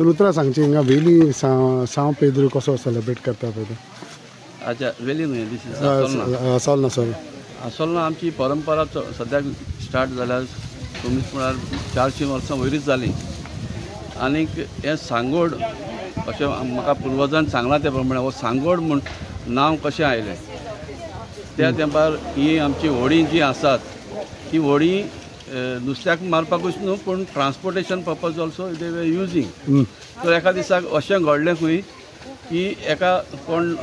उतरां सांगची हिंगा वेली सांव पेद्रू कसो सेलिब्रेट करता पळय तो. अच्छा वेली न्हय दीस आसोलना सर. आसोलना आमची परंपरा सद्याक स्टार्ट जाल्यार कमीत म्हळ्यार 400 वर्सां वयरूच जाली. आनीक हे सांगोड अशें म्हाका पुर्वजान सांगलां ते प्रमाणे हो सांगोड म्हूण नांव कशें आयलें त्या तेंपार ही आमची व्हडी जी आसात ती व्हडी नुस्त्याक मारपाकूच न्हू पूण transportation purpose also they way using. So एका दिसाक अशें घडलें खंय की एका कोण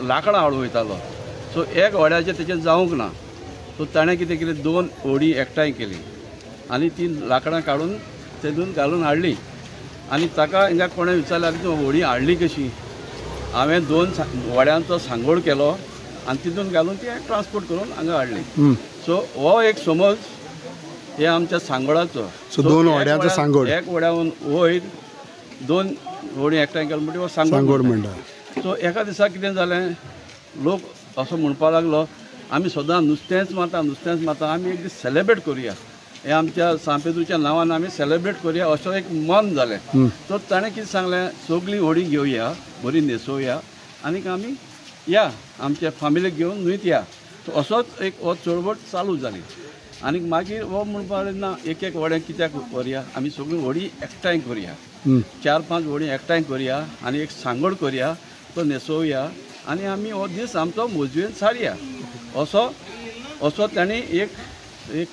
लाकडां हाडूं वयतालो. सो एक व्हड्याचें तेचें जावंक ना. सो ताणें कितें केलें 2 व्हडी एकठांय केली आनी ती लाकडां काडून तेतून घालून हाडली. आनी ताका हिंगा कोणें विचारल्यार तूं व्हडी हाडली कशी. हांवें 2 व्हड्यांचो सांगोड केलो आनी तितून घालून ती ट्रान्सपोर्ट करून हांगा हाडली. सो हो एक समज हे आमच्या सांगोडाचो. सो 2 व्हड्यांचो सांगोड. एक व्हड्यान वयर 2 व्हडी एकठांय केलो म्हणटा हो सांगोड म्हणटा. सो एका दिसाक कितें जालें लोक असो म्हणपाक लागलो आमी सदां नुस्तेंच मारता आमी एक दीस सेलिब्रेट करुया. हे आमच्या सांपेद्रूच्या नांवान आमी सेलिब्रेट करुया असो एक मन जालें. सो ताणें कितें सांगलें सगळीं व्हडी घेवया बरी न्हेसोवया आनीक आमी या आमच्या फॅमिलीक घेवन न्हंयत या. सो असोच एक हो चळवळ चालू जाली. आनीक मागीर हो म्हणपाक लागलो ना एक व्हडें कित्याक करया आमी सगळीं व्हडी एकठांय करुया. 4-5 व्हडी एकठांय करुया आनी एक सांगोड करुया तो न्हेसोवया आनी आमी हो दीस आमचो मोजवेन सारया. असो तांणी एक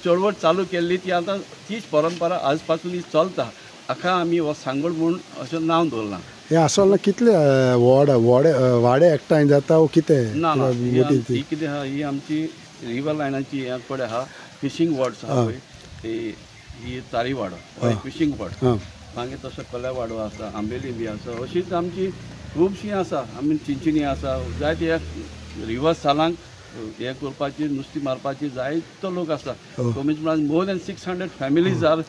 चळवळ चालू केल्ली. ती आतां तीच परंपरा आज पासून चलता. आख्खा आमी हो सांगोड म्हूण अशें नांव दवरलां. हे आसोलना कितले वाडे एकठांय जाता वो कितें ना ही कितें आहा ही आमची रिवर लायनाची हे कडेन आहा फिशींग वॉड्स आहा पळय ही तारी वाडो फिशींग वॉड. मागीर तसो कल्या वाडो आसा आंबेली बी आसा अशीच आमची खुबशीं आसा. आमी चिंचिनी आसा जायते रिवर सालांक हे करपाची नुस्तीं मारपाची जायतो लोक आसा. कमीत म्हळ्यार more than 600 families are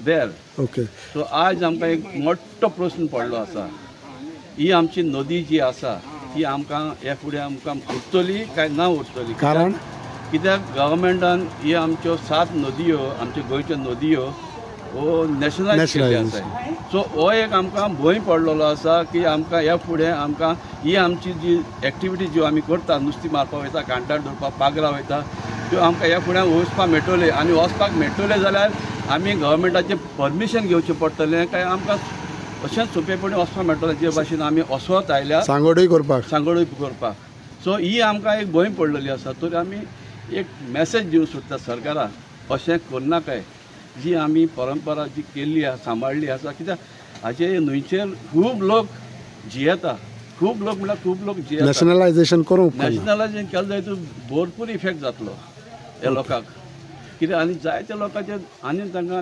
there. Okay. So आज आमकां एक मोठो प्रश्न पडलो आसा. ही आमची नदी जी आसा ती आमकां ह्या फुडें आमकां उरतली काय ना उरतली. कारण कित्याक गव्हर्मेंटान ही आमच्यो 7 नदयो आमच्यो गोंयच्यो नदयो हो नॅशनलायज केल्ल्यो आसाय. सो हो एक आमकां भंय पडलेलो आसा की आमकां ह्या फुडें आमकां ही आमची जी एक्टिविटी ज्यो आमी करता नुस्तीं मारपाक वयता कांटार धरपाक पागरा वयता त्यो आमकां ह्या फुडें वचपाक मेळटले. आनी वचपाक मेळटले जाल्यार आमी गव्हर्मेंटाचें परमिशन घेवचें पडटलें काय आमकां अशेंच सोंपेपणी वचपाक मेळटलें जे भाशेन आमी वसत आयल्या सांगोडूय करपाक. सो ही आमकां एक भंय पडलेली आसा. तर आमी एक मॅसेज दिवंक सोदता सरकाराक अशें करनाकाय. जी आमी परंपरा जी केल्ली आसा सांबाळ्ळी आसा कित्याक हाचे न्हंयचेर खूब लोक जियेता. खूब लोक म्हळ्यार खूब लोक जियेता. नॅशनलायजेशन केलें केलें जायत भरपूर इफेक्ट जातलो ह्या लोकांक. कित्याक आनी जायत्या लोकांचेर आनी तांकां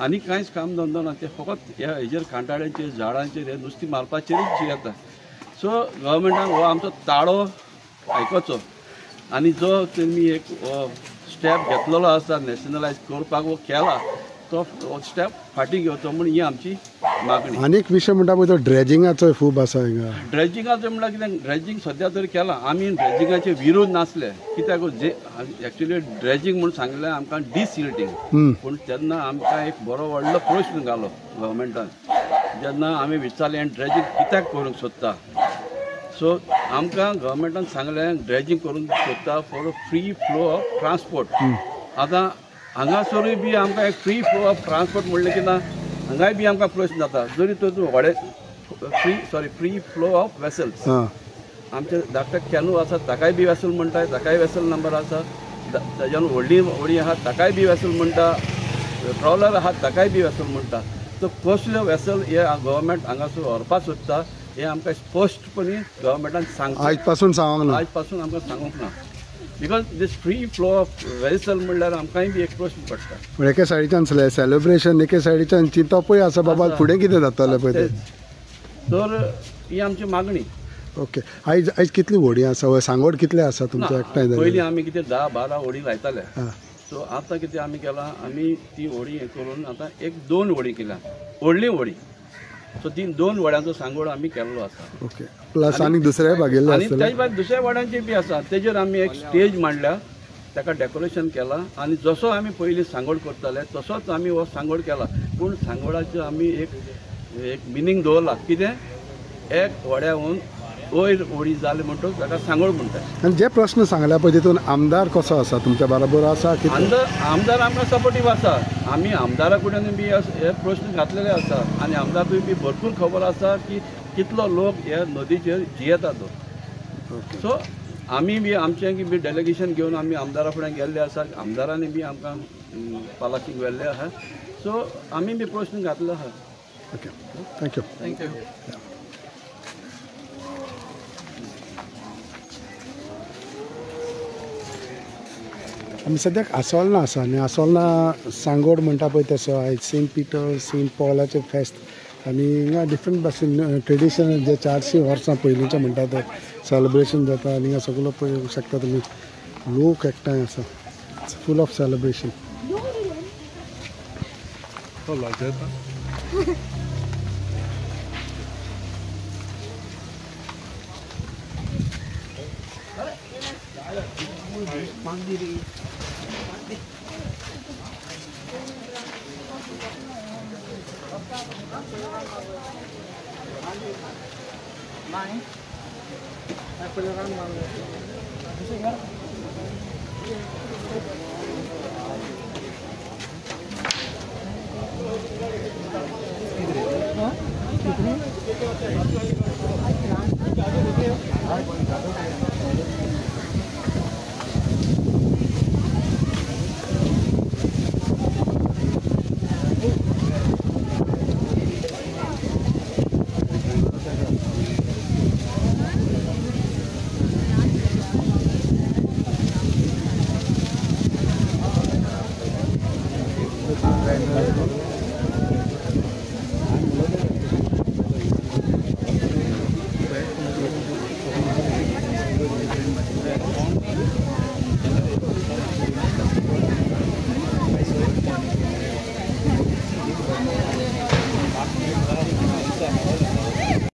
आनी कांयच काम धंदो ना. ते फकत ह्या हेजेर कांटाळ्यांचेर झाडांचेर हे नुस्तीं मारपाचेरूच जियेता. सो गव्हर्मेंटान हो आमचो ताळो आयकोचो आनी जो तेमी एक स्टेप घेतलेलो आसा नॅशनलायज करपाक वो केला तो स्टेप फाटीं घेवचो म्हूण ही आमची मागणी. आनीक विशय म्हणटा पळय तो ड्रेजिंगाचो खूब आसा हिंगा. ड्रेजिंगाचो म्हळ्यार कितें ड्रेजिंग सद्या तरी केलां. आमी ड्रेजिंगाचे विरोध नासले कित्याक जे एक्चुली ड्रेजिंग म्हूण सांगलें आमकां डिसिल्टिंग. पूण तेन्ना आमकां एक बरो व्हडलो प्रश्न घालो गव्हर्मेंटान जेन्ना आमी विचारलें ड्रेजिंग कित्याक करूंक सोदता. सो आमकां गव्हर्मेंटान सांगलें ड्रेजिंग करूंक सोदता for free flow of transport. आतां हांगासरूय बी आमकां एक फ्री फ्लो ऑफ ट्रान्सपोर्ट म्हणलें की ना हांगाय बी आमकां प्रश्न जाता. जरी तर व्हडे फ्री फ्लो ऑफ वेसल्स आमचे धाकटे कॅनू आसा ताकाय बी वेसल म्हणटाय ताकाय वेसल नंबर आसा. ताज्यान व्हडी आहा ताकाय बी वेसल म्हणटा. ट्रॉलर आहा ताकाय बी वेसल म्हणटा. सो कसल्यो वेसल हे गव्हर्मेंट हांगासर व्हरपाक सोदता हे आमकां स्पश्टपणी गव्हर्मेंटान सांगता. आज पासून सांगूंक ना. आज पासून आमकां सांगूंक ना. Because this free flow of vehicle म्हणल्यार आमकांय बी एक प्रश्न पडटा. पूण एके सायडीच्यान सेलिब्रेशन एके सायडीच्यान चिंतपूय आसा बाबा फुडें कितें जातलें पळय तें. तर ही आमची मागणी. ओके. आयज आयज कितली व्हडी आसा व सांगोड कितले आसा तुमचे एकठांय पयलीं जाले? आमी कितें 10-12 व्हडी लायताले. हां. सो आतां कितें आमी केलां, आमी ती व्हडी हें करून आतां एक 2 व्हडी केल्या, व्हडली व्हडी. सो ती 2 व्हड्यांचो सांगोड आमी केल्लो आसा. ओके. प्लस आनी दुसरेय भागिल्ले आनी आसतले? त्याच भायर दुसऱ्या व्हड्यांची बी आसा. तेजेर आमी एक स्टेज मांडल्या, ताका डेकोरेशन केलां आनी जसो आमी पयलीं सांगोड करताले तसोच आमी हो सांगोड केला. पूण सांगोडाचो आमी एक मिनींग दवरला. कितें? एक व्हड्याहून वयर व्हडी जाली म्हणटच ताका सांगोड म्हणटात. आनी जे प्रश्न सांगल्या पळय तितून आमदार कसो आसा तुमच्या बरोबर आसा की? आमदार आमकां सपोर्टीव आसा. आमी आमदारा कडेन बी हे प्रश्न घातलेले आसा आनी आमदाराक बी भरपूर खबर आसा की कितलो लोक ह्या नदीचेर जियेता तो. सो आमी बी आमचें बी डेलिगेशन घेवन आमी आमदारा फुडें गेल्ले आसा. आमदारांनी बी आमकां पालाशीक व्हेल्ले आसा. सो आमी बी प्रश्न घातले आसा. ओके. थँक्यू. थँक्यू. आमी सद्याक आसोलना आसा आनी आसोलना सांगोड म्हणटा पळय तसो आयज सेंट पिटर सेंट पॉलाचें फेस्त आनी हिंगा डिफरंट भाशेन ट्रेडिशनल जे 400 वर्सां पयलींचे म्हणटा ते सेलिब्रेशन जाता आनी हिंगा सगळो पळोवंक शकता तुमी लोक एकठांय आसा. फूल ऑफ सेलिब्रेशन.